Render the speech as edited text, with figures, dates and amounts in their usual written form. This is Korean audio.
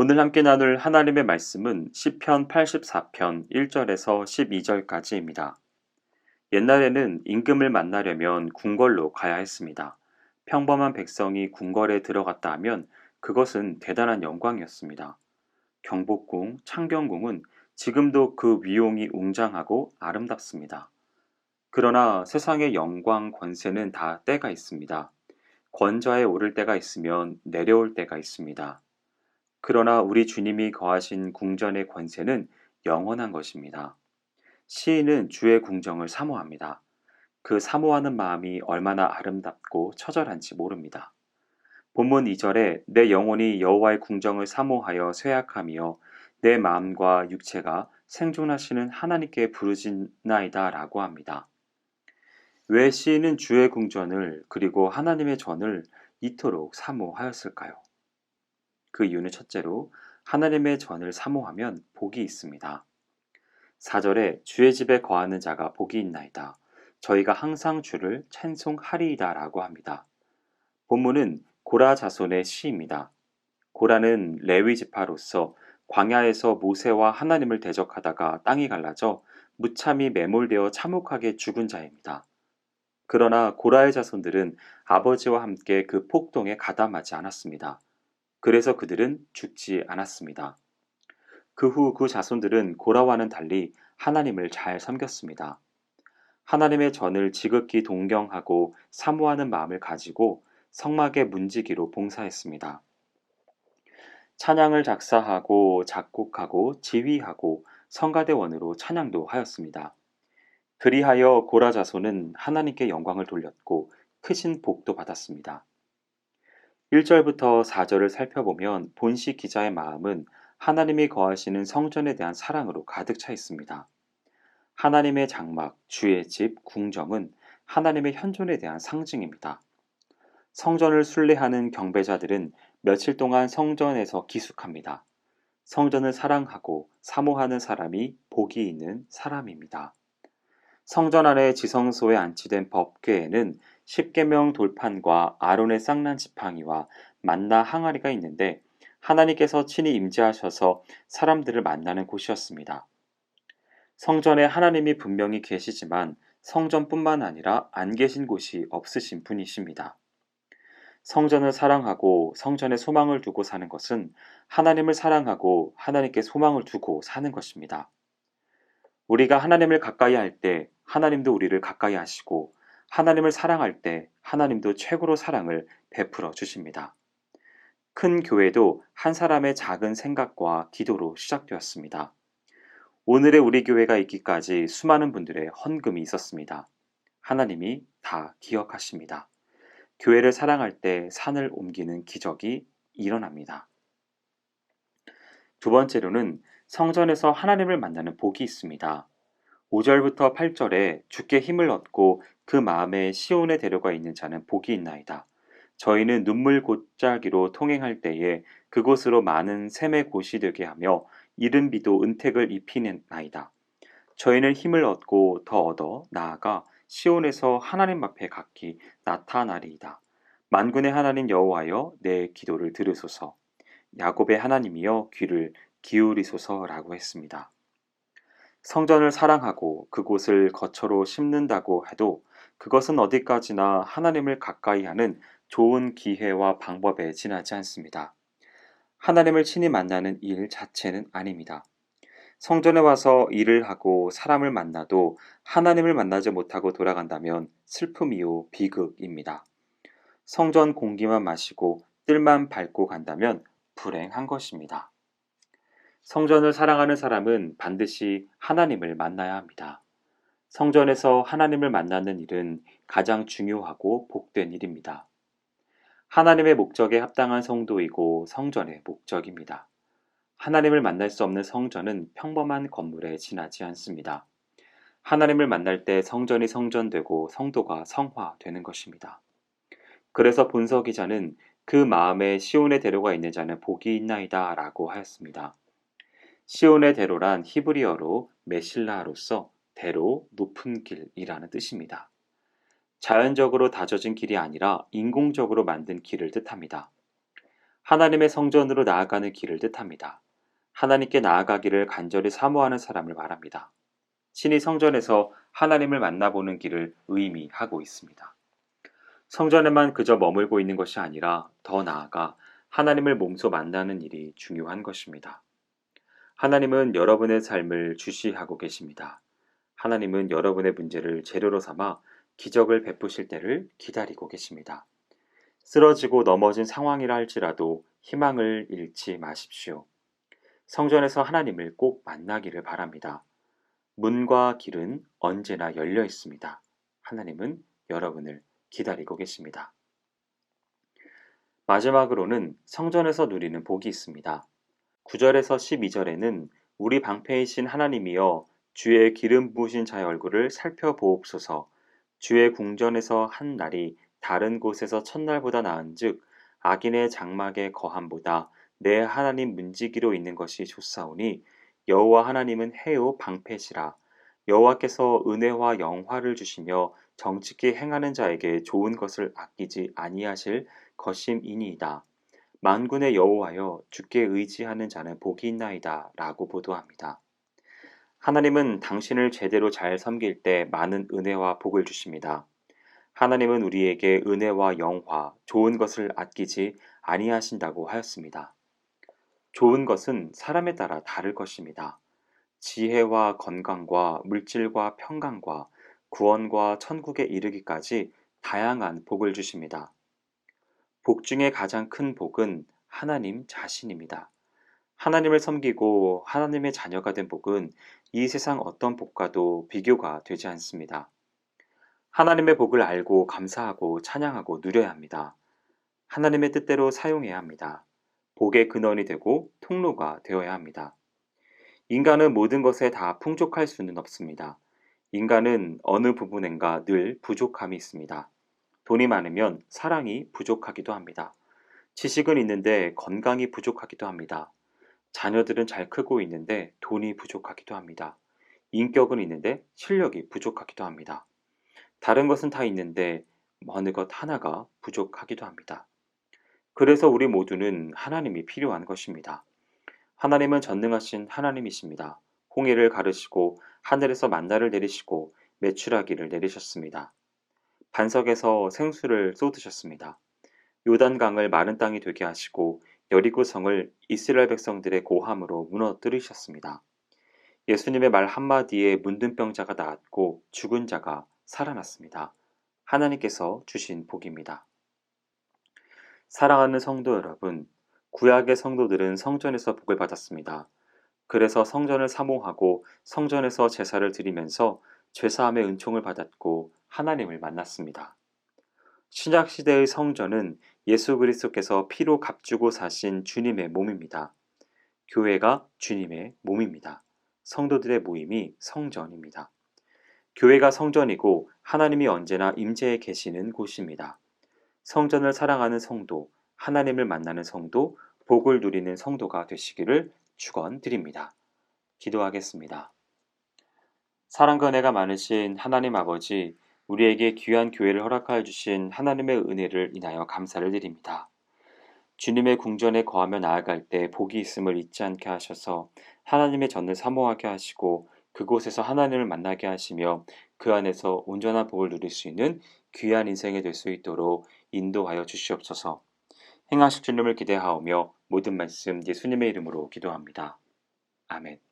오늘 함께 나눌 하나님의 말씀은 시편 84편 1절에서 12절까지입니다. 옛날에는 임금을 만나려면 궁궐로 가야 했습니다. 평범한 백성이 궁궐에 들어갔다 하면 그것은 대단한 영광이었습니다. 경복궁, 창경궁은 지금도 그 위용이 웅장하고 아름답습니다. 그러나 세상의 영광, 권세는 다 때가 있습니다. 권좌에 오를 때가 있으면 내려올 때가 있습니다. 그러나 우리 주님이 거하신 궁전의 권세는 영원한 것입니다. 시인은 주의 궁정을 사모합니다. 그 사모하는 마음이 얼마나 아름답고 처절한지 모릅니다. 본문 2절에 내 영혼이 여호와의 궁정을 사모하여 쇠약하며 내 마음과 육체가 생존하시는 하나님께 부르짖나이다 라고 합니다. 왜 시인은 주의 궁전을 그리고 하나님의 전을 이토록 사모하였을까요? 그 이유는 첫째로 하나님의 전을 사모하면 복이 있습니다. 4절에 주의 집에 거하는 자가 복이 있나이다. 저희가 항상 주를 찬송하리이다 라고 합니다. 본문은 고라 자손의 시입니다. 고라는 레위 지파로서 광야에서 모세와 하나님을 대적하다가 땅이 갈라져 무참히 매몰되어 참혹하게 죽은 자입니다. 그러나 고라의 자손들은 아버지와 함께 그 폭동에 가담하지 않았습니다. 그래서 그들은 죽지 않았습니다. 그 후 그 자손들은 고라와는 달리 하나님을 잘 섬겼습니다. 하나님의 전을 지극히 동경하고 사모하는 마음을 가지고 성막의 문지기로 봉사했습니다. 찬양을 작사하고 작곡하고 지휘하고 성가대원으로 찬양도 하였습니다. 그리하여 고라 자손은 하나님께 영광을 돌렸고 크신 복도 받았습니다. 1절부터 4절을 살펴보면 본시 기자의 마음은 하나님이 거하시는 성전에 대한 사랑으로 가득 차 있습니다. 하나님의 장막, 주의 집, 궁정은 하나님의 현존에 대한 상징입니다. 성전을 순례하는 경배자들은 며칠 동안 성전에서 기숙합니다. 성전을 사랑하고 사모하는 사람이 복이 있는 사람입니다. 성전 안의 지성소에 안치된 법궤에는 십계명 돌판과 아론의 쌍난 지팡이와 만나 항아리가 있는데 하나님께서 친히 임재하셔서 사람들을 만나는 곳이었습니다. 성전에 하나님이 분명히 계시지만 성전뿐만 아니라 안 계신 곳이 없으신 분이십니다. 성전을 사랑하고 성전에 소망을 두고 사는 것은 하나님을 사랑하고 하나님께 소망을 두고 사는 것입니다. 우리가 하나님을 가까이 할 때 하나님도 우리를 가까이 하시고 하나님을 사랑할 때 하나님도 최고로 사랑을 베풀어 주십니다. 큰 교회도 한 사람의 작은 생각과 기도로 시작되었습니다. 오늘의 우리 교회가 있기까지 수많은 분들의 헌금이 있었습니다. 하나님이 다 기억하십니다. 교회를 사랑할 때 산을 옮기는 기적이 일어납니다. 두 번째로는 성전에서 하나님을 만나는 복이 있습니다. 5절부터 8절에 주께 힘을 얻고 그 마음에 시온에 데려가 있는 자는 복이 있나이다. 저희는 눈물 곧자기로 통행할 때에 그곳으로 많은 샘의 곳이 되게 하며 이른 비도 은택을 입히나이다. 저희는 힘을 얻고 더 얻어 나아가 시온에서 하나님 앞에 각기 나타나리이다. 만군의 하나님 여호와여 내 기도를 들으소서. 야곱의 하나님이여 귀를 기울이소서라고 했습니다. 성전을 사랑하고 그곳을 거처로 심는다고 해도 그것은 어디까지나 하나님을 가까이 하는 좋은 기회와 방법에 지나지 않습니다. 하나님을 친히 만나는 일 자체는 아닙니다. 성전에 와서 일을 하고 사람을 만나도 하나님을 만나지 못하고 돌아간다면 슬픔이요 비극입니다. 성전 공기만 마시고 뜰만 밟고 간다면 불행한 것입니다. 성전을 사랑하는 사람은 반드시 하나님을 만나야 합니다. 성전에서 하나님을 만나는 일은 가장 중요하고 복된 일입니다. 하나님의 목적에 합당한 성도이고 성전의 목적입니다. 하나님을 만날 수 없는 성전은 평범한 건물에 지나지 않습니다. 하나님을 만날 때 성전이 성전되고 성도가 성화되는 것입니다. 그래서 본서 기자는 그 마음에 시온에 데려가 있는 자는 복이 있나이다 라고 하였습니다. 시온의 대로란 히브리어로 메실라로서 대로 높은 길이라는 뜻입니다. 자연적으로 다져진 길이 아니라 인공적으로 만든 길을 뜻합니다. 하나님의 성전으로 나아가는 길을 뜻합니다. 하나님께 나아가기를 간절히 사모하는 사람을 말합니다. 신이 성전에서 하나님을 만나보는 길을 의미하고 있습니다. 성전에만 그저 머물고 있는 것이 아니라 더 나아가 하나님을 몸소 만나는 일이 중요한 것입니다. 하나님은 여러분의 삶을 주시하고 계십니다. 하나님은 여러분의 문제를 재료로 삼아 기적을 베푸실 때를 기다리고 계십니다. 쓰러지고 넘어진 상황이라 할지라도 희망을 잃지 마십시오. 성전에서 하나님을 꼭 만나기를 바랍니다. 문과 길은 언제나 열려 있습니다. 하나님은 여러분을 기다리고 계십니다. 마지막으로는 성전에서 누리는 복이 있습니다. 9절에서 12절에는 우리 방패이신 하나님이여 주의 기름 부으신 자의 얼굴을 살펴보옵소서. 주의 궁전에서 한 날이 다른 곳에서 첫날보다 나은즉 악인의 장막의 거함보다 내 하나님 문지기로 있는 것이 좋사오니 여호와 하나님은 해요 방패시라. 여호와께서 은혜와 영화를 주시며 정직히 행하는 자에게 좋은 것을 아끼지 아니하실 것임이니이다. 만군의 여호와여 주께 의지하는 자는 복이 있나이다 라고 보도합니다. 하나님은 당신을 제대로 잘 섬길 때 많은 은혜와 복을 주십니다. 하나님은 우리에게 은혜와 영화, 좋은 것을 아끼지 아니하신다고 하였습니다. 좋은 것은 사람에 따라 다를 것입니다. 지혜와 건강과 물질과 평강과 구원과 천국에 이르기까지 다양한 복을 주십니다. 복 중에 가장 큰 복은 하나님 자신입니다. 하나님을 섬기고 하나님의 자녀가 된 복은 이 세상 어떤 복과도 비교가 되지 않습니다. 하나님의 복을 알고 감사하고 찬양하고 누려야 합니다. 하나님의 뜻대로 사용해야 합니다. 복의 근원이 되고 통로가 되어야 합니다. 인간은 모든 것에 다 풍족할 수는 없습니다. 인간은 어느 부분엔가 늘 부족함이 있습니다. 돈이 많으면 사랑이 부족하기도 합니다. 지식은 있는데 건강이 부족하기도 합니다. 자녀들은 잘 크고 있는데 돈이 부족하기도 합니다. 인격은 있는데 실력이 부족하기도 합니다. 다른 것은 다 있는데 어느 것 하나가 부족하기도 합니다. 그래서 우리 모두는 하나님이 필요한 것입니다. 하나님은 전능하신 하나님이십니다. 홍해를 가르시고 하늘에서 만나를 내리시고 메추라기를 내리셨습니다. 반석에서 생수를 쏟으셨습니다. 요단강을 마른 땅이 되게 하시고 여리고 성을 이스라엘 백성들의 고함으로 무너뜨리셨습니다. 예수님의 말 한마디에 문둥병자가 나았고 죽은 자가 살아났습니다. 하나님께서 주신 복입니다. 사랑하는 성도 여러분, 구약의 성도들은 성전에서 복을 받았습니다. 그래서 성전을 사모하고 성전에서 제사를 드리면서 죄사함의 은총을 받았고 하나님을 만났습니다. 신약 시대의 성전은 예수 그리스도께서 피로 값주고 사신 주님의 몸입니다. 교회가 주님의 몸입니다. 성도들의 모임이 성전입니다. 교회가 성전이고 하나님이 언제나 임재해 계시는 곳입니다. 성전을 사랑하는 성도, 하나님을 만나는 성도, 복을 누리는 성도가 되시기를 축원드립니다. 기도하겠습니다. 사랑과 은혜가 많으신 하나님 아버지, 우리에게 귀한 교회를 허락하여 주신 하나님의 은혜를 인하여 감사를 드립니다. 주님의 궁전에 거하며 나아갈 때 복이 있음을 잊지 않게 하셔서 하나님의 전을 사모하게 하시고 그곳에서 하나님을 만나게 하시며 그 안에서 온전한 복을 누릴 수 있는 귀한 인생이 될 수 있도록 인도하여 주시옵소서. 행하실 주님을 기대하오며 모든 말씀 예수님의 이름으로 기도합니다. 아멘.